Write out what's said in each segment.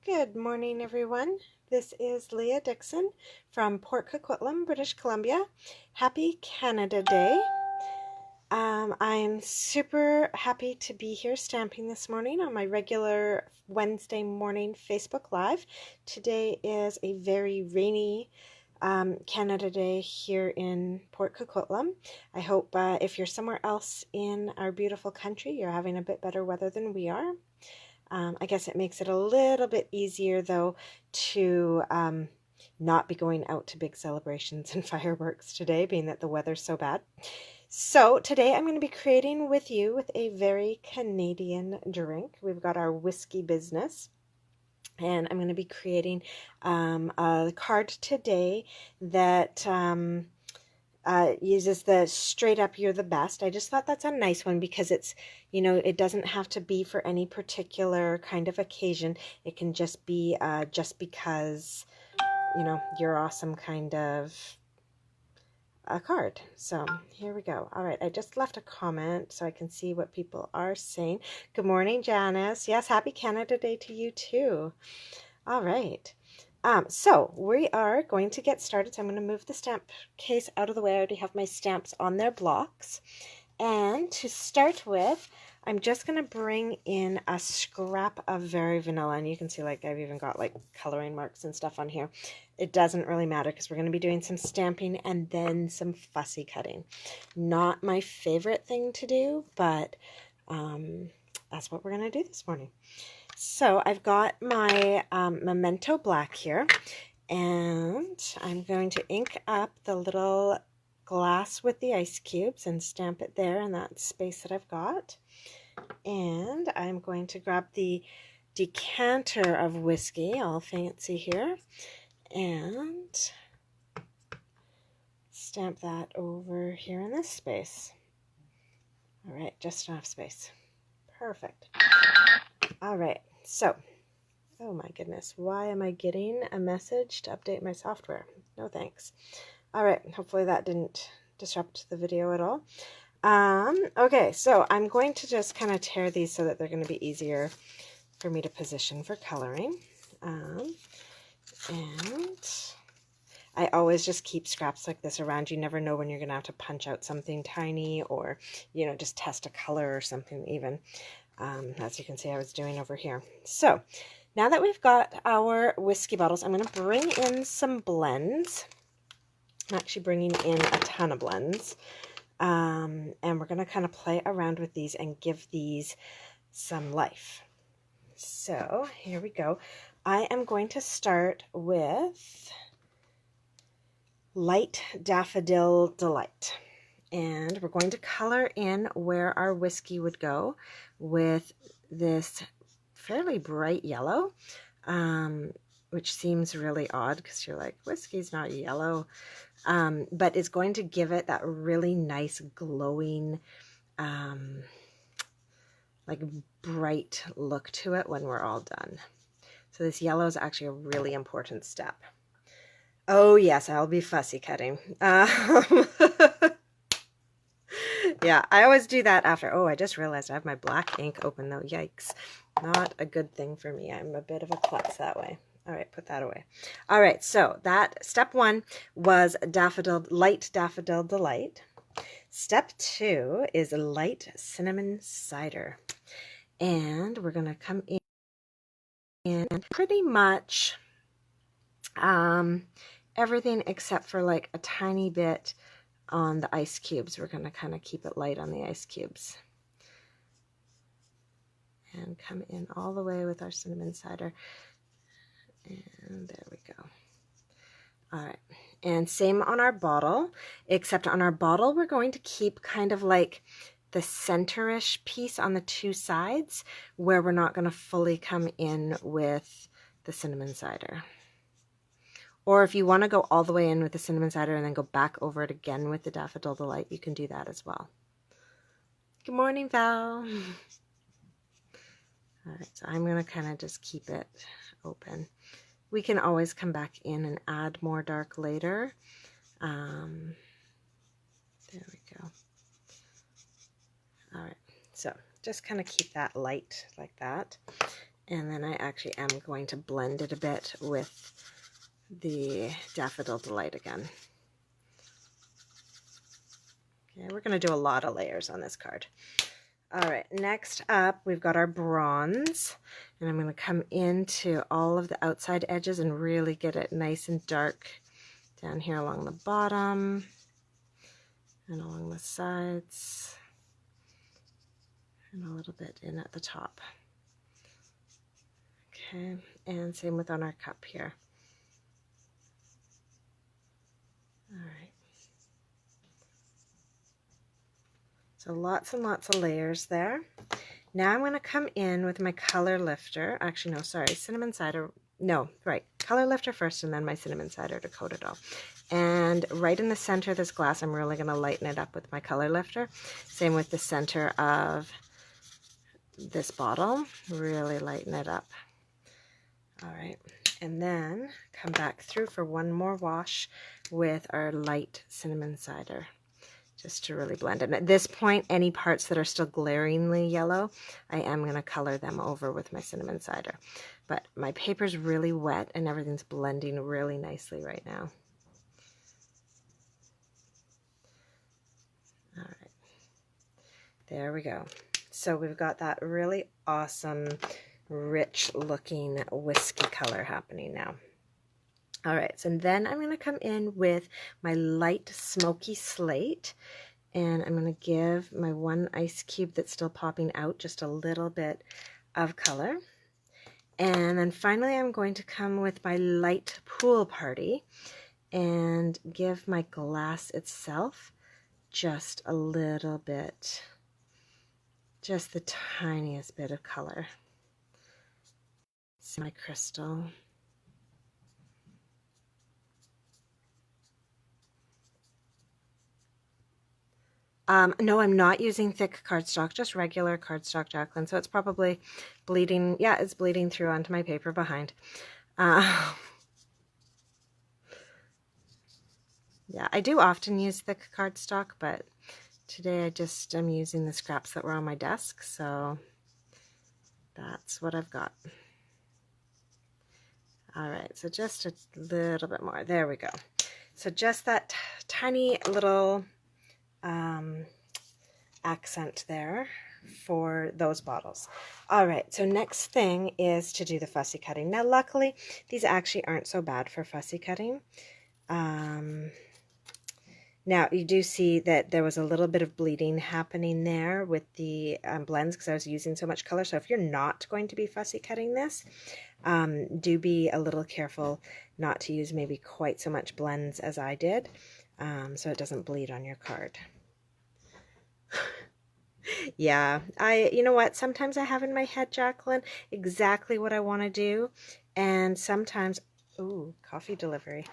Good morning, everyone. This is Leah Dixon from Port Coquitlam, British Columbia. Happy Canada Day. I'm super happy to be here stamping this morning on my regular Wednesday morning Facebook Live. Today is a very rainy Canada Day here in Port Coquitlam. I hope if you're somewhere else in our beautiful country, you're having a bit better weather than we are. I guess it makes it a little bit easier, though, to not be going out to big celebrations and fireworks today, being that the weather's so bad. So today I'm going to be creating with you with a very Canadian drink. We've got our whiskey business. And I'm going to be creating a card today that uses the straight up "you're the best." I just thought that's a nice one because it's, you know, it doesn't have to be for any particular kind of occasion. It can just be just because, you know, you're awesome kind of a card. So here we go. All right, I just left a comment so I can see what people are saying. Good morning, Janice. Yes, happy Canada Day to you too. All right. So we are going to get started. So I'm going to move the stamp case out of the way. I already have my stamps on their blocks. And to start with, I'm just going to bring in a scrap of Very Vanilla. And you can see, like, I've even got like coloring marks and stuff on here. It doesn't really matter because we're going to be doing some stamping and then some fussy cutting. Not my favorite thing to do, but that's what we're going to do this morning. So I've got my Memento Black here, and I'm going to ink up the little glass with the ice cubes and stamp it there in that space that I've got. And I'm going to grab the decanter of whiskey, all fancy here, and stamp that over here in this space. All right, just enough space. Perfect. All right, so, oh my goodness, why am I getting a message to update my software? No thanks. All right, hopefully that didn't disrupt the video at all. Okay, so I'm going to just kind of tear these so that they're going to be easier for me to position for coloring. And I always just keep scraps like this around. You never know when you're going to have to punch out something tiny or, you know, just test a color or something even. As you can see, I was doing over here. So now that we've got our whiskey bottles, I'm going to bring in some blends. I'm actually bringing in a ton of blends. And we're going to kind of play around with these and give these some life. So here we go. I am going to start with Light Daffodil Delight. And we're going to color in where our whiskey would go with this fairly bright yellow, which seems really odd because you're like, whiskey's not yellow, but it's going to give it that really nice glowing, like bright look to it when we're all done. So this yellow is actually a really important step. Oh yes, I'll be fussy cutting. Yeah, I always do that after. Oh, I just realized I have my black ink open though. Yikes. Not a good thing for me. I'm a bit of a klutz that way. All right, put that away. All right, so that step one was Light Daffodil Delight. Step two is Light Cinnamon Cider. And we're going to come in and pretty much everything except for like a tiny bit on the ice cubes. We're going to kind of keep it light on the ice cubes. And come in all the way with our cinnamon cider. And there we go. All right. And same on our bottle, except on our bottle we're going to keep kind of like the center-ish piece on the two sides where we're not going to fully come in with the cinnamon cider. Or if you want to go all the way in with the cinnamon cider and then go back over it again with the Daffodil Delight, you can do that as well. Good morning, Val. All right, so I'm going to kind of just keep it open. We can always come back in and add more dark later. There we go. All right, so just kind of keep that light like that. And then I actually am going to blend it a bit with the Daffodil Delight again. Okay, we're going to do a lot of layers on this card. All right, next up, we've got our bronze. And I'm going to come into all of the outside edges and really get it nice and dark down here along the bottom and along the sides and a little bit in at the top. Okay, and same with on our cup here. All right. So lots and lots of layers there. Now I'm going to come in with my color lifter. Actually, no, sorry, cinnamon cider. No, right, color lifter first and then my cinnamon cider to coat it all. And right in the center of this glass, I'm really going to lighten it up with my color lifter. Same with the center of this bottle. Really lighten it up. All right, and then come back through for one more wash with our light cinnamon cider, just to really blend it. And at this point, any parts that are still glaringly yellow, I am going to color them over with my cinnamon cider. But my paper's really wet and everything's blending really nicely right now. All right, there we go. So we've got that really awesome, rich looking whiskey color happening now. All right, so then I'm going to come in with my light smoky slate, and I'm going to give my one ice cube that's still popping out just a little bit of color. And then finally I'm going to come with my light pool party and give my glass itself just a little bit, just the tiniest bit of color. My crystal. No, I'm not using thick cardstock, just regular cardstock, Jacqueline. So it's probably bleeding. Yeah, it's bleeding through onto my paper behind. Yeah, I do often use thick cardstock, but today I'm using the scraps that were on my desk. So that's what I've got. All right, so just a little bit more. There we go. So just that tiny little accent there for those bottles. All right, so next thing is to do the fussy cutting. Now, luckily, these actually aren't so bad for fussy cutting. Now, you do see that there was a little bit of bleeding happening there with the blends because I was using so much color. So if you're not going to be fussy cutting this, do be a little careful not to use maybe quite so much blends as I did, so it doesn't bleed on your card. Yeah, you know what, sometimes I have in my head, Jacqueline, exactly what I want to do, and sometimes, ooh, coffee delivery,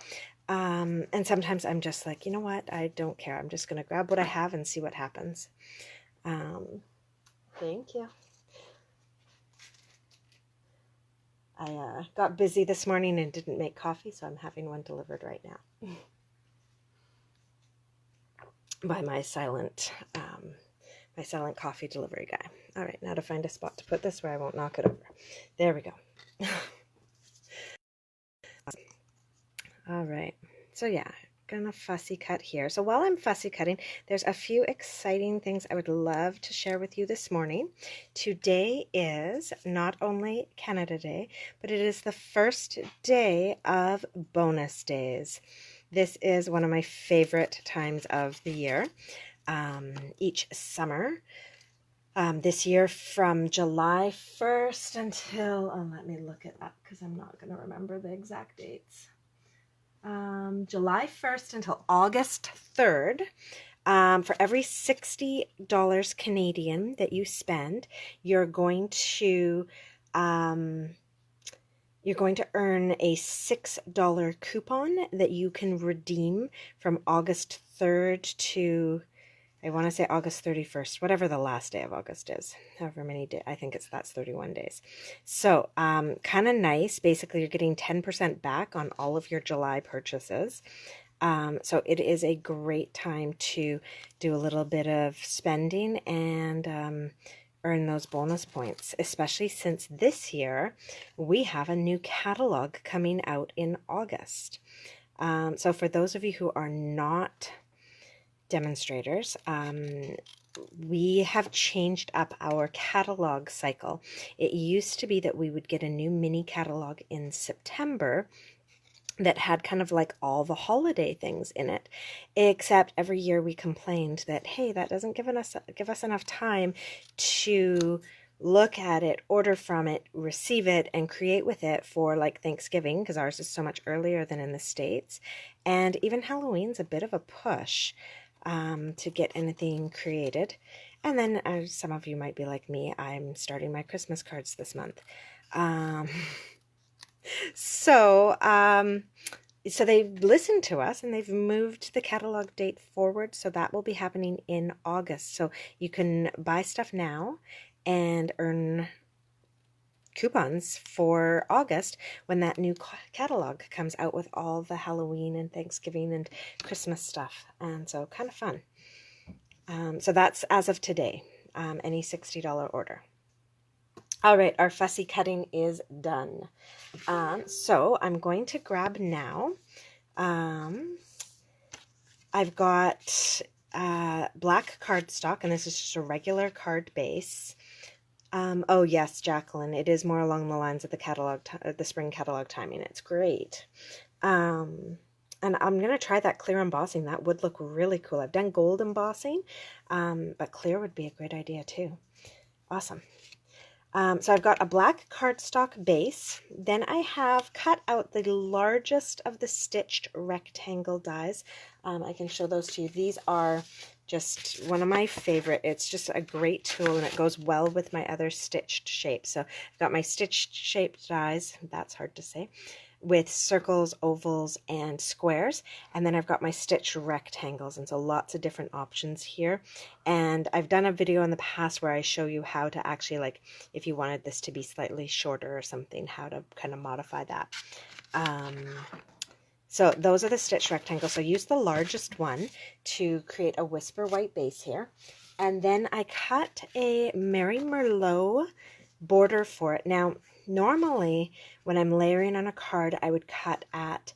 and sometimes I'm just like, you know what, I don't care, I'm just going to grab what I have and see what happens. Thank you. I got busy this morning and didn't make coffee, so I'm having one delivered right now by my silent coffee delivery guy. All right, now to find a spot to put this where I won't knock it over. There we go. All right, so yeah, gonna fussy cut here. So while I'm fussy cutting, there's a few exciting things I would love to share with you this morning. Today is not only Canada Day, but it is the first day of bonus days. This is one of my favorite times of the year. Each summer, this year from July 1st until, let me look it up because I'm not going to remember the exact dates. July 1st until August 3rd, for every $60 Canadian that you spend, you're going to earn a $6 coupon that you can redeem from August 3rd to, I want to say August 31st, whatever the last day of August is, however many days, I think that's 31 days. So kind of nice. Basically, you're getting 10% back on all of your July purchases. So it is a great time to do a little bit of spending and earn those bonus points, especially since this year we have a new catalog coming out in August. So for those of you who are not demonstrators, we have changed up our catalog cycle. It used to be that we would get a new mini catalog in September that had kind of like all the holiday things in it, except every year we complained that, hey, that doesn't give us enough time to look at it, order from it, receive it, and create with it for like Thanksgiving, because ours is so much earlier than in the States. And even Halloween's a bit of a push to get anything created. And then some of you might be like me, I'm starting my Christmas cards this month. So they've listened to us and they've moved the catalog date forward. So that will be happening in August. So you can buy stuff now and earn coupons for August when that new catalog comes out with all the Halloween and Thanksgiving and Christmas stuff. And so kind of fun. So that's as of today, any $60 order. All right, our fussy cutting is done. So I'm going to grab now. I've got black cardstock, and this is just a regular card base. Oh yes, Jacqueline, it is more along the lines of the catalog, the spring catalog timing. It's great. And I'm going to try that clear embossing. That would look really cool. I've done gold embossing, but clear would be a great idea too. Awesome. So I've got a black cardstock base. Then I have cut out the largest of the stitched rectangle dies. I can show those to you. These are just one of my favorite. It's just a great tool and it goes well with my other stitched shapes. So I've got my stitched shaped dies, that's hard to say, with circles, ovals, and squares. And then I've got my stitched rectangles, and so lots of different options here. And I've done a video in the past where I show you how to actually, like, if you wanted this to be slightly shorter or something, how to kind of modify that. So those are the stitched rectangles. So I use the largest one to create a whisper white base here. And then I cut a Mary Merlot border for it. Now, normally when I'm layering on a card, I would cut at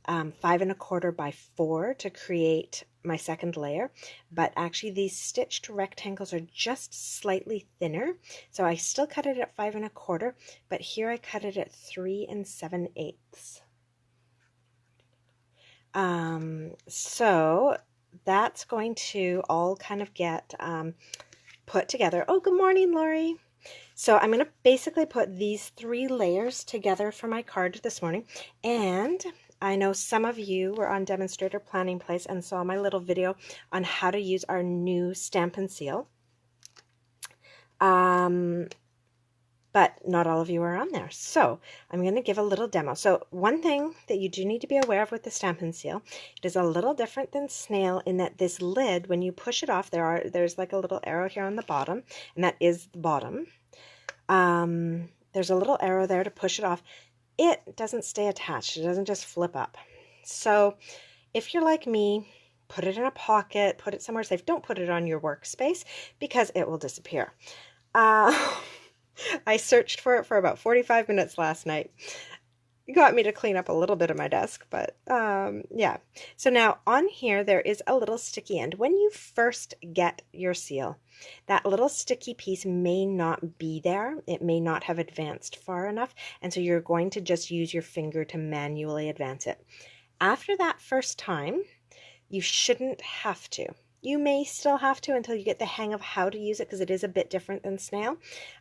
5 1/4 by 4 to create my second layer, but actually these stitched rectangles are just slightly thinner, so I still cut it at 5 1/4, but here I cut it at 3 7/8. So that's going to all kind of get put together. Oh, good morning, Lori. So I'm going to basically put these 3 layers together for my card this morning. And I know some of you were on Demonstrator Planning Place and saw my little video on how to use our new Stampin' seal. But not all of you are on there. So I'm going to give a little demo. So one thing that you do need to be aware of with the Stampin' seal, it is a little different than snail in that this lid, when you push it off, there's like a little arrow here on the bottom, and that is the bottom. There's a little arrow there to push it off. It doesn't stay attached. It doesn't just flip up. So if you're like me, put it in a pocket, put it somewhere safe. Don't put it on your workspace because it will disappear. I searched for it for about 45 minutes last night. It got me to clean up a little bit of my desk, but yeah. So now on here, there is a little sticky end. When you first get your seal, that little sticky piece may not be there. It may not have advanced far enough, and so you're going to just use your finger to manually advance it. After that first time, you shouldn't have to. You may still have to until you get the hang of how to use it, because it is a bit different than snail,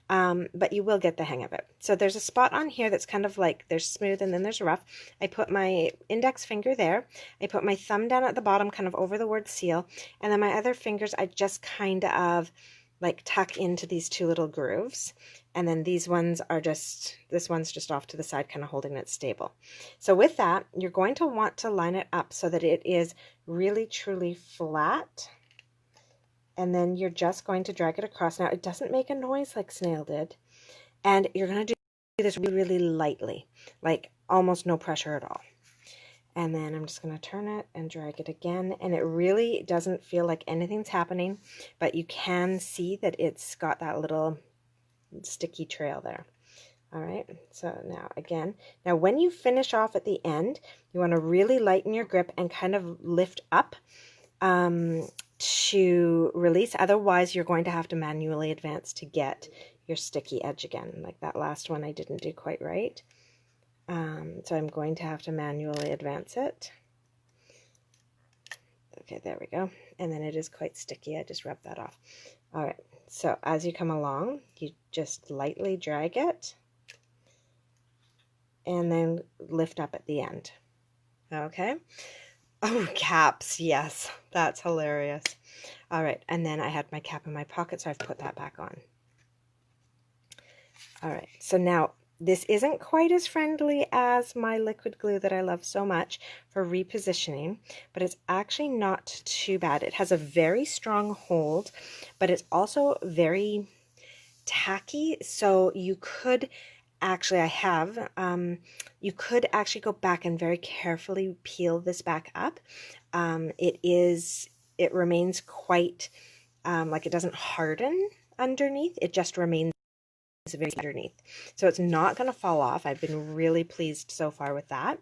but you will get the hang of it. So there's a spot on here that's kind of like, there's smooth and then there's rough. I put my index finger there. I put my thumb down at the bottom, kind of over the word seal, and then my other fingers, I just kind of like tuck into these 2 little grooves. And then these ones are just, this one's just off to the side, kind of holding it stable. So with that, you're going to want to line it up so that it is really truly flat. And then you're just going to drag it across. Now, it doesn't make a noise like snail did. And you're going to do this really, really lightly, like almost no pressure at all. And then I'm just going to turn it and drag it again. And it really doesn't feel like anything's happening, but you can see that it's got that little sticky trail there. All right, so now again, now when you finish off at the end, you want to really lighten your grip and kind of lift up to release. Otherwise, you're going to have to manually advance to get your sticky edge again. Like that last one I didn't do quite right. So I'm going to have to manually advance it. Okay, there we go. And then it is quite sticky. I just rubbed that off. All right, so as you come along, you just lightly drag it and then lift up at the end. Okay. Oh, caps. Yes, that's hilarious. All right, and then I had my cap in my pocket, so I've put that back on. All right, so now this isn't quite as friendly as my liquid glue that I love so much for repositioning, but it's actually not too bad. It has a very strong hold, but it's also very tacky, so you could actually, you could actually go back and very carefully peel this back up. It remains quite, like it doesn't harden underneath, it just remains very underneath. So it's not going to fall off. I've been really pleased so far with that.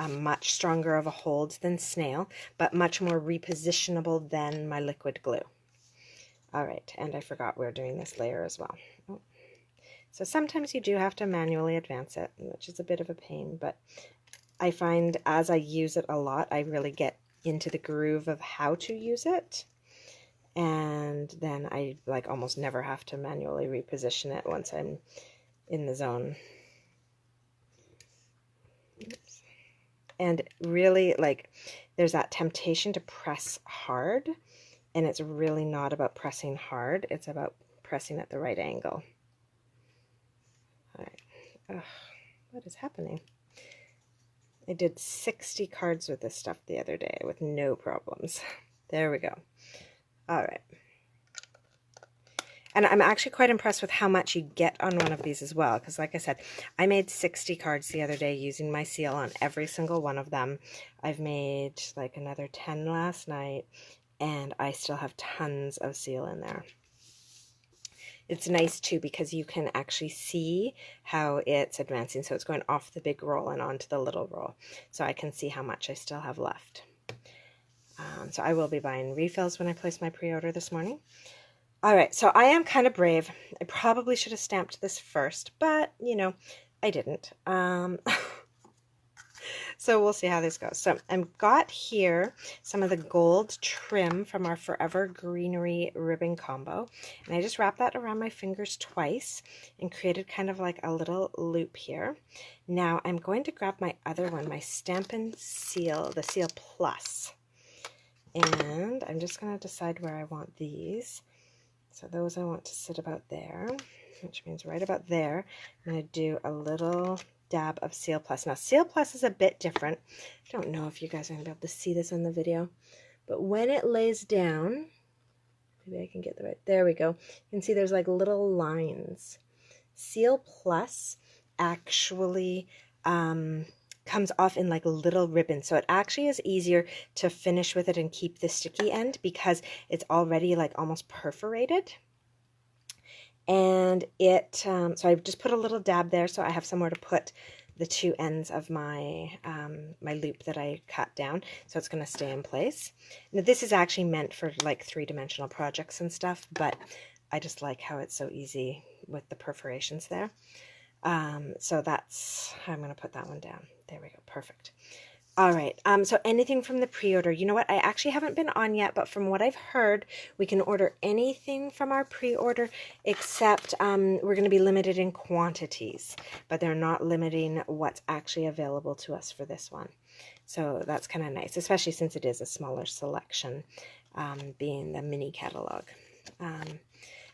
Much stronger of a hold than snail, but much more repositionable than my liquid glue. All right, and I forgot we're doing this layer as well. Oh. So sometimes you do have to manually advance it, which is a bit of a pain, but I find as I use it a lot, I really get into the groove of how to use it. And then I like almost never have to manually reposition it once I'm in the zone. Oops. And really, like, there's that temptation to press hard, and it's really not about pressing hard, it's about pressing at the right angle. All right. Ugh, what is happening? I did 60 cards with this stuff the other day with no problems. There we go. All right. And I'm actually quite impressed with how much you get on one of these as well, because like I said, I made 60 cards the other day using my seal on every single one of them. I've made like another 10 last night, and I still have tons of seal in there. It's nice too because you can actually see how it's advancing. So it's going off the big roll and onto the little roll. So I can see how much I still have left. So I will be buying refills when I place my pre-order this morning. All right, so I am kind of brave. I probably should have stamped this first, but, you know, I didn't. So we'll see how this goes. So I've got here some of the gold trim from our Forever Greenery ribbon combo. And I just wrapped that around my fingers twice and created kind of like a little loop here. Now I'm going to grab my other one, my Stampin Seal, the Seal Plus. And I'm just going to decide where I want these. So those I want to sit about there, which means right about there. I'm going to do a little dab of Seal Plus. Now, Seal Plus is a bit different. I don't know if you guys are going to be able to see this in the video, but when it lays down, maybe I can get the right, there we go. You can see there's like little lines. Seal Plus actually comes off in like little ribbons, so it actually is easier to finish with it and keep the sticky end because it's already like almost perforated. And it so I've just put a little dab there so I have somewhere to put the two ends of my my loop that I cut down, so it's going to stay in place. Now this is actually meant for like three-dimensional projects and stuff, but I just like how it's so easy with the perforations there. So that's how I'm going to put that one down. There we go. Perfect. All right. So anything from the pre-order, you know what? I actually haven't been on yet, but from what I've heard, we can order anything from our pre-order except we're going to be limited in quantities, but they're not limiting what's actually available to us for this one. So that's kind of nice, especially since it is a smaller selection, being the mini catalog.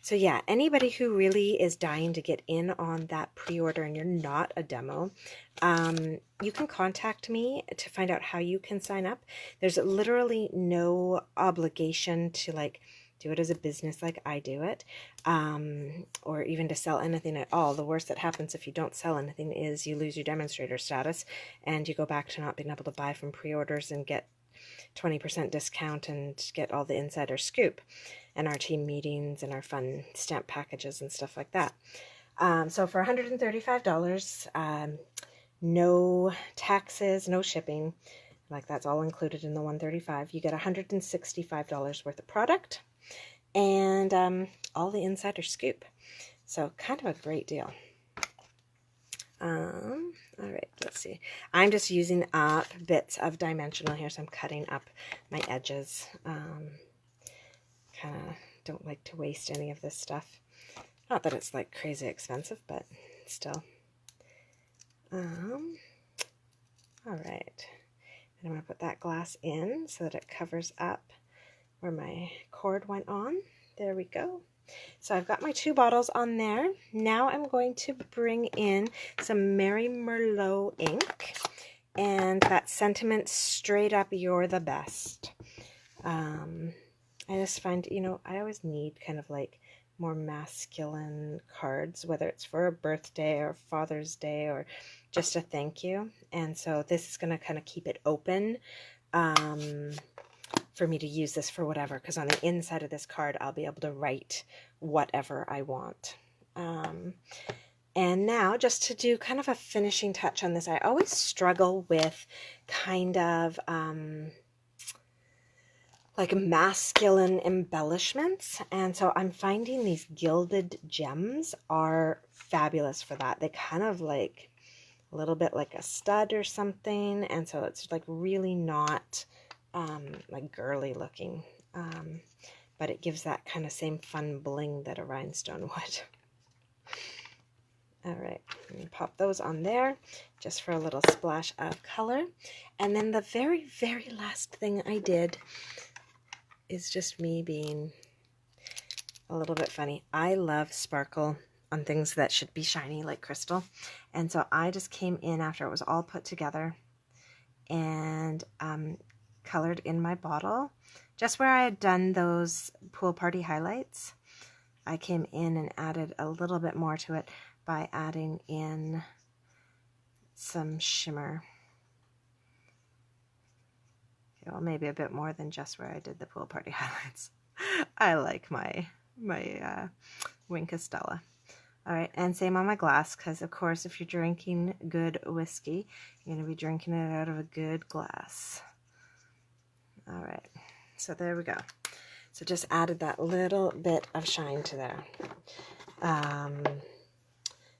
So yeah, anybody who really is dying to get in on that pre-order and you're not a demo, you can contact me to find out how you can sign up. There's literally no obligation to like do it as a business like I do it, or even to sell anything at all. The worst that happens if you don't sell anything is you lose your demonstrator status and you go back to not being able to buy from pre-orders and get 20% discount and get all the insider scoop and our team meetings and our fun stamp packages and stuff like that. So for $135, no taxes, no shipping, like that's all included in the $135, you get $165 worth of product and all the insider scoop. So kind of a great deal. All right, let's see. I'm just using up bits of dimensional here, so I'm cutting up my edges. Kind of don't like to waste any of this stuff. Not that it's like crazy expensive, but still. All right. And I'm going to put that glass in so that it covers up where my cord went on. There we go. So I've got my 2 bottles on there. Now I'm going to bring in some Mary Merlot ink, and that sentiment straight up, you're the best. I just find, you know, I always need kind of like more masculine cards, whether it's for a birthday or Father's Day or just a thank you. And so this is going to kind of keep it open for me to use this for whatever, because on the inside of this card I'll be able to write whatever I want. And now, just to do kind of a finishing touch on this, I always struggle with kind of like masculine embellishments, and so I'm finding these gilded gems are fabulous for that. They kind of like a little bit like a stud or something, and so it's like really not like girly looking, but it gives that kind of same fun bling that a rhinestone would. All right, let me pop those on there just for a little splash of color. And then the very, very last thing I did is just me being a little bit funny. I love sparkle on things that should be shiny like crystal. And so I just came in after it was all put together and colored in my bottle. Just where I had done those pool party highlights, I came in and added a little bit more to it by adding in some shimmer. Well, maybe a bit more than just where I did the pool party highlights. I like my Wink Estella. All right, and same on my glass, because of course if you're drinking good whiskey, you're going to be drinking it out of a good glass. All right, so there we go. So just added that little bit of shine to there.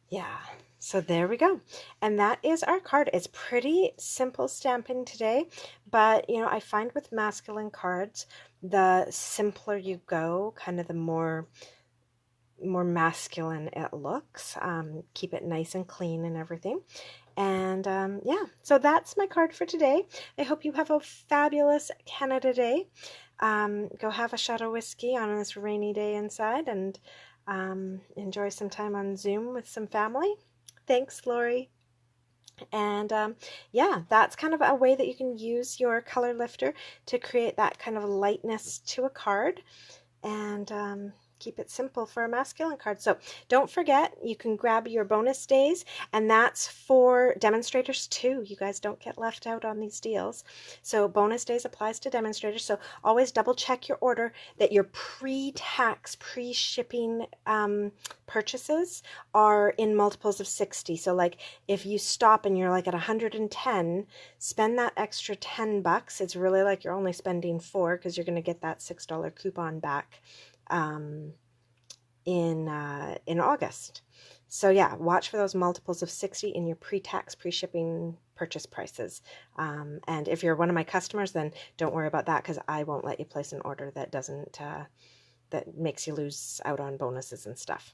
Yeah, so there we go. And that is our card. It's pretty simple stamping today, but you know, I find with masculine cards, the simpler you go, kind of the more masculine it looks. Keep it nice and clean and everything. And yeah, so that's my card for today. I hope you have a fabulous Canada Day. Go have a shot of whiskey on this rainy day inside and enjoy some time on Zoom with some family. Thanks, Lori. And yeah, that's kind of a way that you can use your color lifter to create that kind of lightness to a card and keep it simple for a masculine card. So don't forget, you can grab your bonus days, and that's for demonstrators too. You guys don't get left out on these deals. So bonus days applies to demonstrators. So always double check your order that your pre-tax, pre-shipping purchases are in multiples of 60. So like if you stop and you're like at 110, spend that extra $10. It's really like you're only spending $4 because you're going to get that $6 coupon back in August. So yeah, watch for those multiples of 60 in your pre-tax, pre-shipping purchase prices. And if you're one of my customers, then don't worry about that, because I won't let you place an order that doesn't that makes you lose out on bonuses and stuff.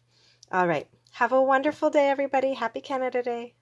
All right, have a wonderful day, everybody. Happy Canada Day.